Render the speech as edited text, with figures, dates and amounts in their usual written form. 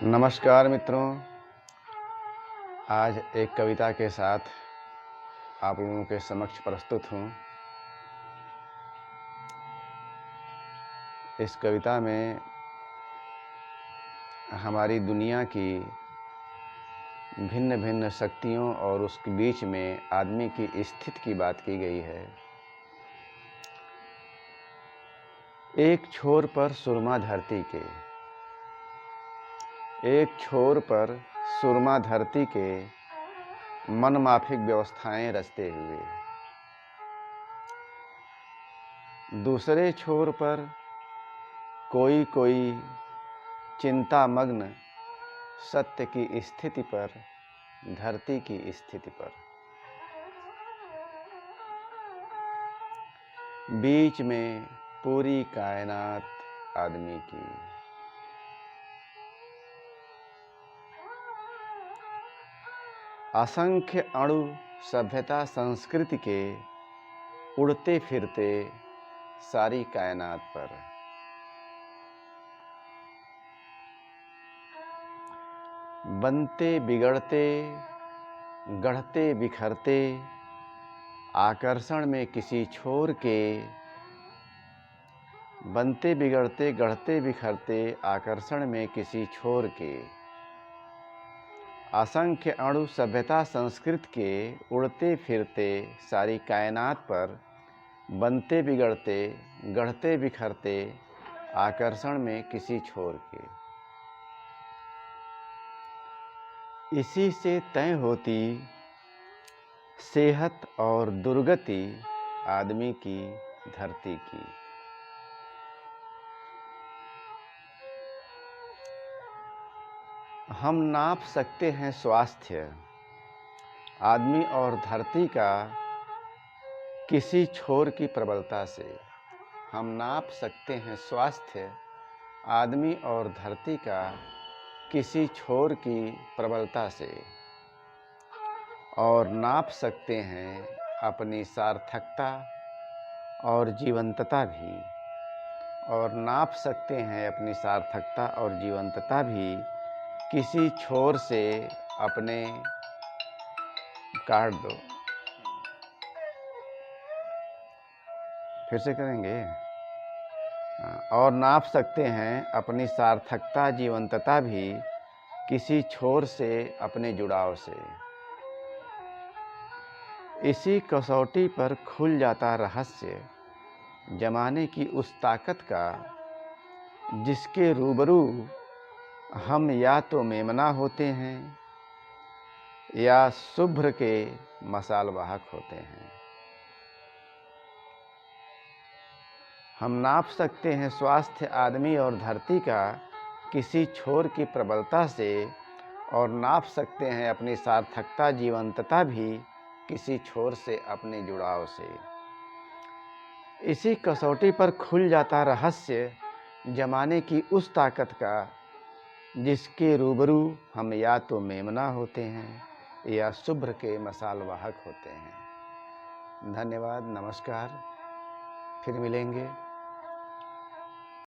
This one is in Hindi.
नमस्कार मित्रों, आज एक कविता के साथ आप लोगों के समक्ष प्रस्तुत हूँ। इस कविता में हमारी दुनिया की भिन्न भिन्न शक्तियों और उसके बीच में आदमी की स्थिति की बात की गई है। एक छोर पर सुरमा धरती के, एक छोर पर सुरमा धरती के मनमाफिक व्यवस्थाएं रचते हुए, दूसरे छोर पर कोई कोई चिंतामग्न सत्य की स्थिति पर, धरती की स्थिति पर, बीच में पूरी कायनात आदमी की। असंख्य अणु सभ्यता संस्कृति के उड़ते फिरते सारी कायनात पर, बनते बिगड़ते गढ़ते बिखरते आकर्षण में किसी छोर के, बनते बिगड़ते गढ़ते बिखरते आकर्षण में किसी छोर के, असंख्य अणु सभ्यता संस्कृति के उड़ते फिरते सारी कायनात पर, बनते बिगड़ते गढ़ते बिखरते आकर्षण में किसी छोर के। इसी से तय होती सेहत और दुर्गति आदमी की, धरती की। हम नाप सकते हैं स्वास्थ्य आदमी और धरती का किसी छोर की प्रबलता से। हम नाप सकते हैं स्वास्थ्य आदमी और धरती का किसी छोर की प्रबलता से, और नाप सकते हैं अपनी सार्थकता और जीवंतता भी, और नाप सकते हैं अपनी सार्थकता और जीवंतता भी किसी छोर से अपने, काट दो, फिर से करेंगे। और नाप सकते हैं अपनी सार्थकता जीवंतता भी किसी छोर से अपने जुड़ाव से। इसी कसौटी पर खुल जाता रहस्य जमाने की उस ताकत का, जिसके रूबरू हम या तो मेमना होते हैं या शुभ्र के मसाल वाहक होते हैं। हम नाप सकते हैं स्वास्थ्य आदमी और धरती का किसी छोर की प्रबलता से, और नाप सकते हैं अपनी सार्थकता जीवंतता भी किसी छोर से अपने जुड़ाव से। इसी कसौटी पर खुल जाता रहस्य जमाने की उस ताकत का, जिसके रूबरू हम या तो मेमना होते हैं या शुभ्र के मसाल वाहक होते हैं। धन्यवाद, नमस्कार, फिर मिलेंगे।